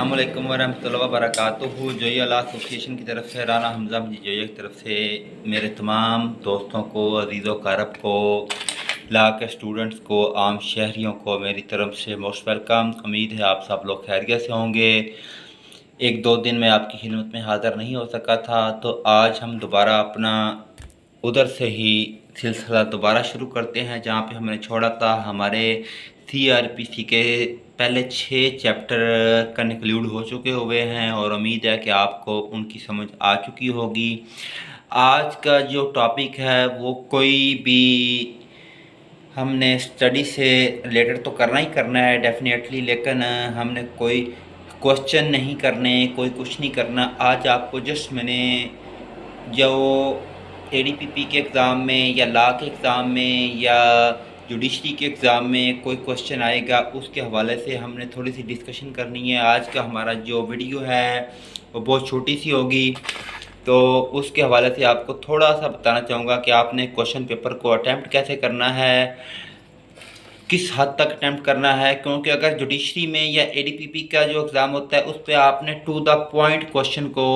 अस्सलामुअलैकुम वरहमतुल्लाहि वबरकातुहू। जोइया ला एसोसिएशन की तरफ से, राना हमजा जोइया की तरफ से मेरे तमाम दोस्तों को, अजीज़ कारब को, ला के स्टूडेंट्स को, आम शहरियों को मेरी तरफ से मोस्ट वेलकम। उम्मीद है आप सब लोग खैरियत से होंगे। एक दो दिन में आपकी खिदमत में हाज़िर नहीं हो सका था, तो आज हम दोबारा अपना उधर से ही सिलसिला दोबारा शुरू करते हैं जहाँ पे हमने छोड़ा था। हमारे CRPC के पहले 6 चैप्टर कंक्लूड हो चुके हुए हैं और उम्मीद है कि आपको उनकी समझ आ चुकी होगी। आज का जो टॉपिक है वो कोई भी हमने स्टडी से रिलेटेड तो करना ही करना है डेफिनेटली, लेकिन हमने कोई क्वेश्चन नहीं करने, कोई कुछ नहीं करना। आज आपको जस्ट मैंने जो ADPP के एग्ज़ाम में या लॉ के एग्ज़ाम में या जुडिशरी के एग्ज़ाम में कोई क्वेश्चन आएगा उसके हवाले से हमने थोड़ी सी डिस्कशन करनी है। आज का हमारा जो वीडियो है वो बहुत छोटी सी होगी, तो उसके हवाले से आपको थोड़ा सा बताना चाहूँगा कि आपने क्वेश्चन पेपर को अटैम्प्ट कैसे करना है, किस हद तक अटैम्प्ट करना है। क्योंकि अगर जुडिशरी में या ADPP का जो एग्ज़ाम होता है उस पर आपने टू द पॉइंट क्वेश्चन को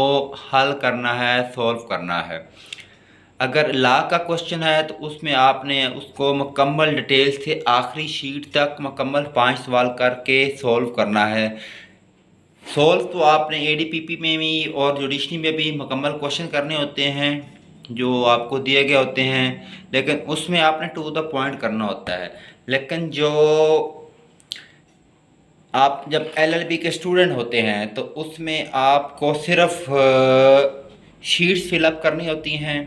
हल करना है, सॉल्व करना है। अगर लॉ का क्वेश्चन है तो उसमें आपने उसको मुकम्मल डिटेल से आखिरी शीट तक मुकम्मल 5 सवाल करके सॉल्व करना है। सॉल्व तो आपने ADPP में भी और जुडिशरी में भी मुकम्मल क्वेश्चन करने होते हैं जो आपको दिए गए होते हैं, लेकिन उसमें आपने टू द पॉइंट करना होता है। लेकिन जो आप जब LLB के स्टूडेंट होते हैं तो उसमें आपको सिर्फ शीट्स फिलअप करनी होती हैं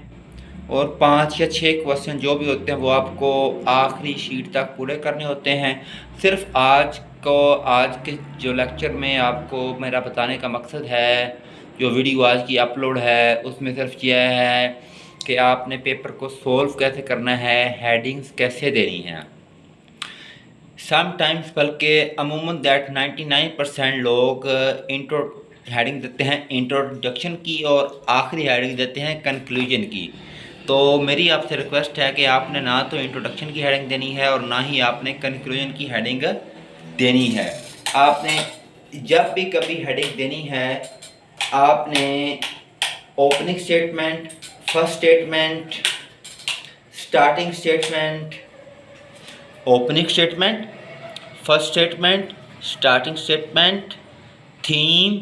और 5 या 6 क्वेश्चन जो भी होते हैं वो आपको आखिरी शीट तक पूरे करने होते हैं। सिर्फ आज के जो लेक्चर में आपको मेरा बताने का मकसद है, जो वीडियो आज की अपलोड है उसमें सिर्फ यह है कि आपने पेपर को सोल्व कैसे करना है, हेडिंग्स कैसे देनी है। समटाइम्स बल्कि अमूमन दैट 99% लोग इंट्रो हेडिंग देते हैं इंट्रोडक्शन की और आखिरी हेडिंग देते हैं कंक्लूजन की। तो मेरी आपसे रिक्वेस्ट है कि आपने ना तो इंट्रोडक्शन की हेडिंग देनी है और ना ही आपने कंक्लूजन की हेडिंग देनी है। आपने जब भी कभी हेडिंग देनी है, आपने opening statement, first statement, starting statement, opening statement, first statement, starting statement, theme,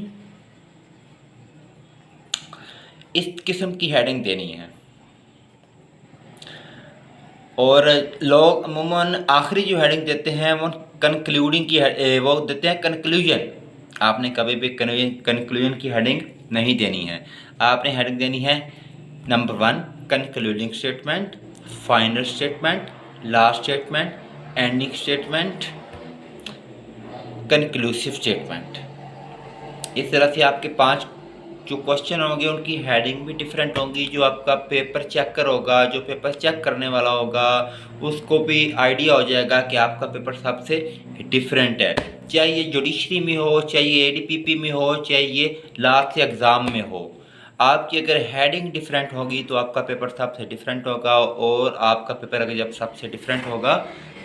इस किस्म की हेडिंग देनी है। और लोग अमूमन आखिरी जो हेडिंग देते हैं वो कंक्लूडिंग की वो देते हैं कंक्लूजन। आपने कभी भी कंक्लूजन की हेडिंग नहीं देनी है। आपने हेडिंग देनी है number 1 concluding statement, final statement, last statement, ending statement, conclusive statement. इस तरह से आपके 5 जो क्वेश्चन होंगे उनकी हेडिंग भी डिफरेंट होंगी। जो आपका पेपर चेकर होगा, जो पेपर चेक करने वाला होगा, उसको भी आइडिया हो जाएगा कि आपका पेपर सबसे डिफरेंट है। चाहे ये जुडिशरी में हो, चाहे ये ADPP में हो, चाहे ये लॉ के एग्ज़ाम में हो, आपकी अगर हेडिंग डिफरेंट होगी तो आपका पेपर सबसे डिफरेंट होगा। और आपका पेपर अगर जब सबसे डिफरेंट होगा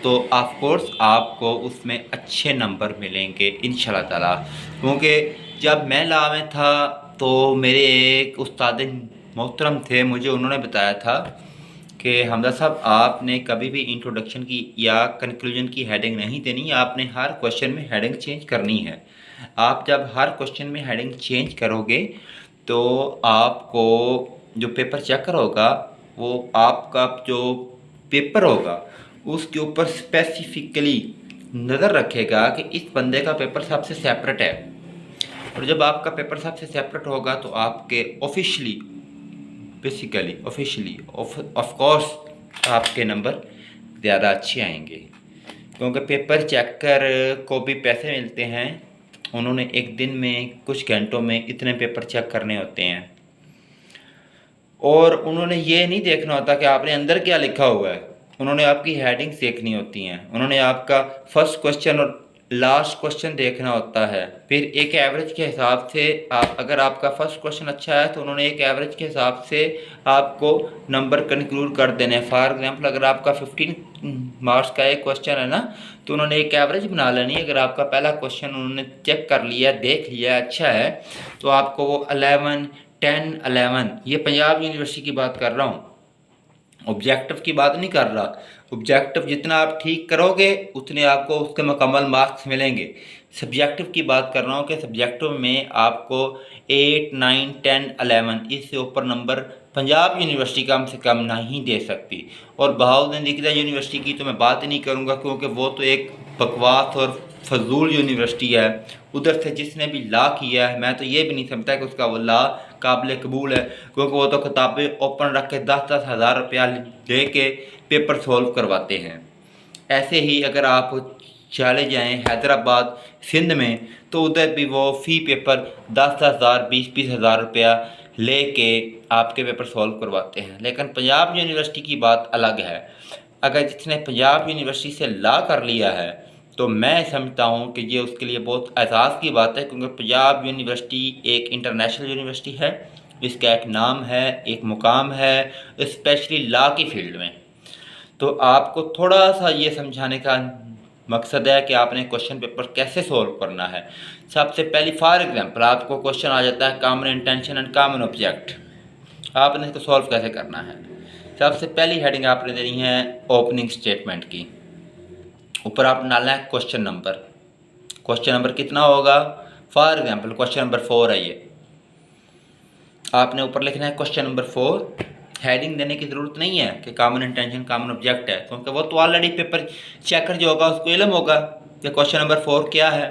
तो ऑफ कोर्स आपको उसमें अच्छे नंबर मिलेंगे इंशाल्लाह ताला। क्योंकि जब मैं लॉ में था तो मेरे एक उस्ताद मोहतरम थे, मुझे उन्होंने बताया था कि हमजा साहब आपने कभी भी इंट्रोडक्शन की या कंक्लूजन की हेडिंग नहीं देनी, आपने हर क्वेश्चन में हेडिंग चेंज करनी है। आप जब हर क्वेश्चन में हेडिंग चेंज करोगे तो आपको जो पेपर चेकर होगा वो आपका जो पेपर होगा उसके ऊपर स्पेसिफिकली नज़र रखेगा कि इस बंदे का पेपर सबसे सेपरेट है। और जब आपका पेपर सबसे सेपरेट होगा तो आपके ऑफिशियली ऑफ कोर्स आपके नंबर ज़्यादा अच्छे आएंगे। क्योंकि पेपर चेकर को भी पैसे मिलते हैं, उन्होंने एक दिन में कुछ घंटों में इतने पेपर चेक करने होते हैं और उन्होंने ये नहीं देखना होता कि आपने अंदर क्या लिखा हुआ है, उन्होंने आपकी हेडिंग्स देखनी होती हैं। उन्होंने आपका फर्स्ट क्वेश्चन और लास्ट क्वेश्चन देखना होता है। फिर एक एवरेज के हिसाब से अगर आपका फर्स्ट क्वेश्चन अच्छा है तो उन्होंने एक एवरेज के हिसाब से आपको नंबर कंक्लूड कर देने हैं। फॉर एग्जांपल अगर आपका 15 मार्क्स का एक क्वेश्चन है ना, तो उन्होंने एक एवरेज बना लेनी है। अगर आपका पहला क्वेश्चन उन्होंने चेक कर लिया, देख लिया, अच्छा है, तो आपको वो 11, 10, 11, ये पंजाब यूनिवर्सिटी की बात कर रहा हूँ, ऑब्जेक्टिव की बात नहीं कर रहा। ऑब्जेक्टिव जितना आप ठीक करोगे उतने आपको उसके मुकम्मल मार्क्स मिलेंगे। सब्जेक्टिव की बात कर रहा हूँ कि सब्जेक्टिव में आपको 8, 9, 10, 11 इससे ऊपर नंबर पंजाब यूनिवर्सिटी कम से कम नहीं दे सकती। और बहाउद्दीन ज़िक्रिया यूनिवर्सिटी की तो मैं बात ही नहीं करूँगा, क्योंकि वो तो एक बकवास और फजूल यूनिवर्सिटी है। उधर से जिसने भी ला किया है, मैं तो ये भी नहीं समझता कि उसका वो ला काबिल कबूल है, क्योंकि वो तो किताबें ओपन रख के 10-10 हज़ार रुपया दे के पेपर सॉल्व करवाते हैं। ऐसे ही अगर आप चले जाएं हैदराबाद, सिंध में, तो उधर भी वो फ़ी पेपर 10-10 हज़ार, 20-20 हज़ार रुपया ले के आपके पेपर सॉल्व करवाते हैं। लेकिन पंजाब यूनिवर्सिटी की बात अलग है। अगर जिसने पंजाब यूनिवर्सिटी से ला कर लिया है तो मैं समझता हूँ कि ये उसके लिए बहुत एहसास की बात है, क्योंकि पंजाब यूनिवर्सिटी एक इंटरनेशनल यूनिवर्सिटी है। इसका एक नाम है, एक मुकाम है, स्पेशली लॉ की फील्ड में। तो आपको थोड़ा सा ये समझाने का मकसद है कि आपने क्वेश्चन पेपर कैसे सॉल्व करना है। सबसे पहली फॉर एग्जांपल आपको क्वेश्चन आ जाता है common intention and common object, आपने इसको सॉल्व कैसे करना है। सबसे पहली हेडिंग आपने देनी है ओपनिंग स्टेटमेंट की, ऊपर आपने डालना है क्वेश्चन नंबर। क्वेश्चन नंबर कितना होगा, फॉर एग्जांपल क्वेश्चन नंबर 4 है, ये आपने ऊपर लिखना है क्वेश्चन नंबर 4। हेडिंग देने की ज़रूरत नहीं है कि कॉमन इंटेंशन कॉमन ऑब्जेक्ट है, क्योंकि वो तो ऑलरेडी पेपर चेकर जो होगा उसको इल्म होगा कि क्वेश्चन नंबर 4 क्या है।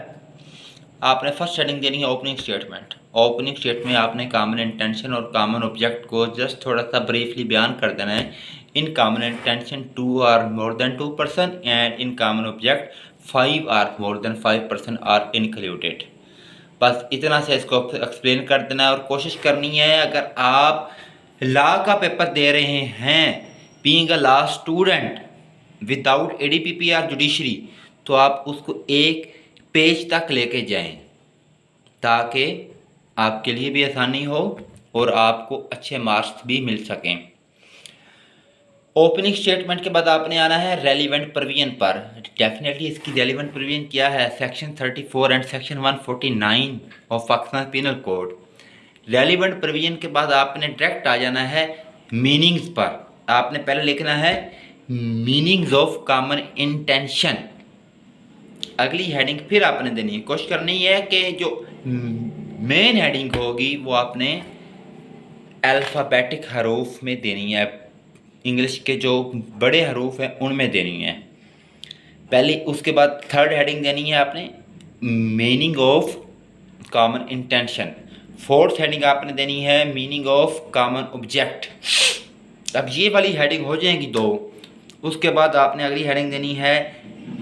आपने फर्स्ट हेडिंग देनी है ओपनिंग स्टेटमेंट। ओपनिंग स्टेटमेंट में आपने कॉमन इंटेंशन और कॉमन ऑब्जेक्ट को जस्ट थोड़ा सा ब्रीफली बयान कर देना है। In common intention 2 are more than 2% and in common object 5 are more than 5% are included. बस इतना से इसको एक्सप्लेन कर देना है। और कोशिश करनी है, अगर आप लॉ का पेपर दे रहे हैं being a law student without ADPP और जुडिशरी, तो आप उसको एक पेज तक लेके जाएं ताकि आपके लिए भी आसानी हो और आपको अच्छे मार्क्स भी मिल सकें। ओपनिंग स्टेटमेंट के बाद आपने आना है रेलिवेंट प्रोविजन पर। डेफिनेटली इसकी रेलिवेंट प्रोविजन क्या है, section 34 and section 149 of Pakistan penal code. Relevant provision के बाद आपने डायरेक्ट आ जाना है मीनिंग्स पर। आपने पहले लिखना है मीनिंग्स ऑफ कॉमन इंटेंशन। अगली हेडिंग फिर आपने देनी है, कोशिश करनी है कि जो मेन हेडिंग होगी वो आपने अल्फ़ाबेटिक हरूफ में देनी है, इंग्लिश के जो बड़े हरूफ हैं उनमें देनी है पहले। उसके बाद थर्ड हेडिंग देनी है आपने meaning of common intention. Fourth heading आपने देनी है मीनिंग ऑफ कॉमन ऑब्जेक्ट। अब ये वाली हेडिंग हो जाएंगी दो। उसके बाद आपने अगली हेडिंग देनी है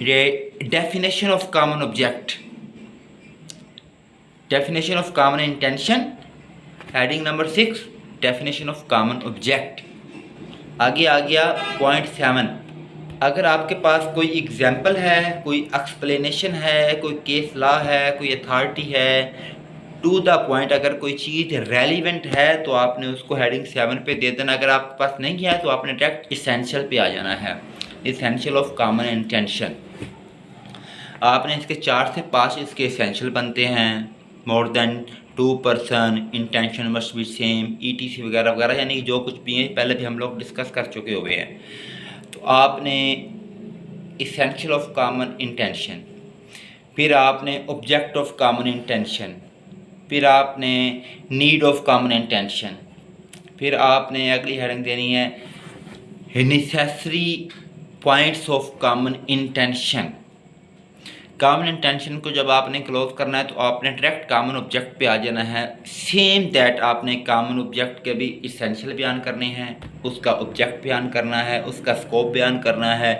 definition of common object, definition of common intention. Heading number 6 definition of common object. आगे आ गया पॉइंट 7। अगर आपके पास कोई एग्जाम्पल है, कोई एक्सप्लेनेशन है, कोई केस लॉ है, कोई अथॉरिटी है, टू द पॉइंट, अगर कोई चीज़ रेलिवेंट है तो आपने उसको हेडिंग 7 पे दे देना। अगर आपके पास नहीं है तो आपने डायरेक्ट इसेंशियल पे आ जाना है, इसेंशियल ऑफ कॉमन इंटेंशन। आपने इसके 4 से 5 इसके इसेंशियल बनते हैं, मोर than 2%, intention must be same, ETC वगैरह वगैरह, यानी जो कुछ भी है पहले भी हम लोग डिस्कस कर चुके हुए हैं। तो आपने इसेंशियल ऑफ कॉमन इंटेंशन, फिर आपने ऑब्जेक्ट ऑफ कॉमन इंटेंशन, फिर आपने नीड ऑफ कॉमन इंटेंशन, फिर आपने अगली हेडिंग देनी है necessary points of common intention. Common intention को जब आपने क्लोज करना है तो आपने डायरेक्ट कॉमन ऑब्जेक्ट पे आ जाना है। सेम दैट आपने कॉमन ऑब्जेक्ट के भी इसेंशियल बयान करने हैं, उसका ऑब्जेक्ट बयान करना है, उसका स्कोप बयान करना है,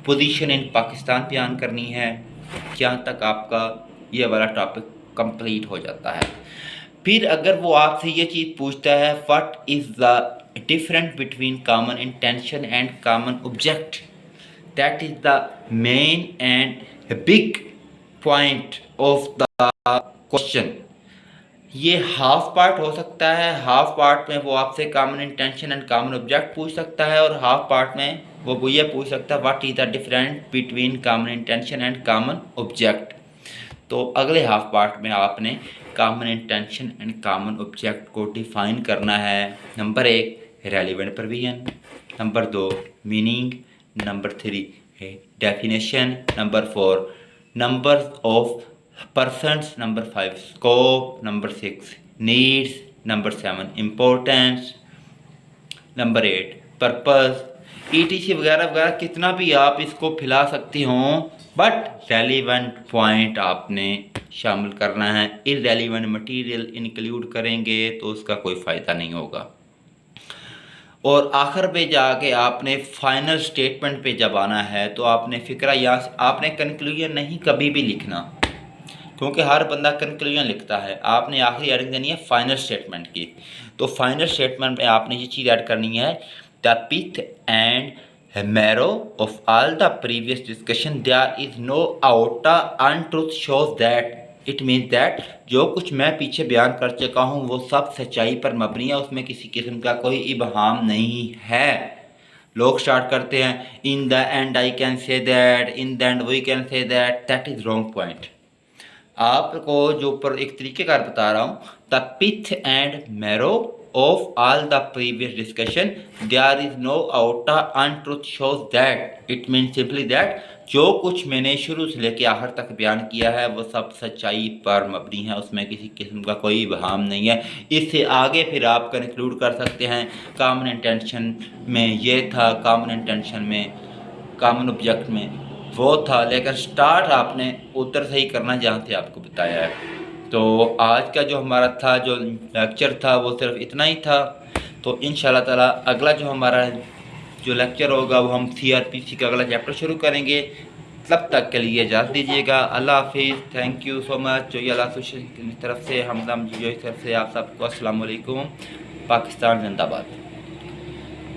पोजीशन इन पाकिस्तान बयान करनी है। यहाँ तक आपका ये वाला टॉपिक कंप्लीट हो जाता है। फिर अगर वो आपसे ये चीज़ पूछता है what is the difference between common intention and common object, that is the main and big point of the question. ये हाफ पार्ट हो सकता है, हाफ पार्ट में वो आपसे common intention and common object पूछ सकता है, और हाफ पार्ट में वो ये पूछ सकता है what is the difference between common intention and common object. तो अगले हाफ पार्ट में आपने common intention and common object को डिफाइन करना है। Number 1 relevant provision, number 2 meaning, number 3 definition, number 4 number of persons, number 5 scope, number 6 needs, number 7 importance, number 8 purpose, ETC वगैरह वगैरह कितना भी आप इसको फैला सकती हों, बट रेलिवेंट पॉइंट आपने शामिल करना है। इररेलिवेंट मटेरियल इंक्लूड करेंगे तो उसका कोई फ़ायदा नहीं होगा। और आखिर पे जाके आपने फाइनल स्टेटमेंट पे जब आना है तो आपने फ़िक्रा यहाँ से आपने कंक्लूजन नहीं कभी भी लिखना, क्योंकि हर बंदा कंक्लूजन लिखता है। आपने आखिरी एडिंग देनी है फाइनल स्टेटमेंट की। तो फाइनल स्टेटमेंट में आपने ये चीज़ ऐड करनी है, the pith and marrow of all the previous discussion there is no outa untruth shows that, it means that जो कुछ मैं पीछे बयान कर चुका हूँ वो सब सच्चाई पर मबनी है, उसमें किसी किस्म का कोई इबहाम नहीं है। लोग स्टार्ट करते हैं in the end I can say that, in the end we can say that is wrong point. आपको जो ऊपर एक तरीक़ेकार बता रहा हूँ, the pith and marrow of all the previous discussion there is no outa untruth shows that, it means simply that जो कुछ मैंने शुरू से लेकर आखिर तक बयान किया है वो सब सच्चाई पर मबनी है, उसमें किसी किस्म का कोई इबहाम नहीं है। इससे आगे फिर आप कंक्लूड कर सकते हैं कॉमन इंटेंशन में ये था, कॉमन इंटेंशन में, कॉमन ऑब्जेक्ट में वो था, लेकिन स्टार्ट आपने उधर से ही करना जहाँ से आपको बताया है। तो आज का जो हमारा था जो लेक्चर था वो सिर्फ इतना ही था। तो इंशाल्लाह ताला अगला जो हमारा जो लेक्चर होगा वो हम CRPC का अगला चैप्टर शुरू करेंगे। तब तक के लिए इजाज़त दीजिएगा। अल्लाह हाफिज़, थैंक यू सो मच। जो अल्लाह की तरफ से हमदम जो तरफ से आप सबको अस्सलाम वालेकुम। पाकिस्तान जिंदाबाद।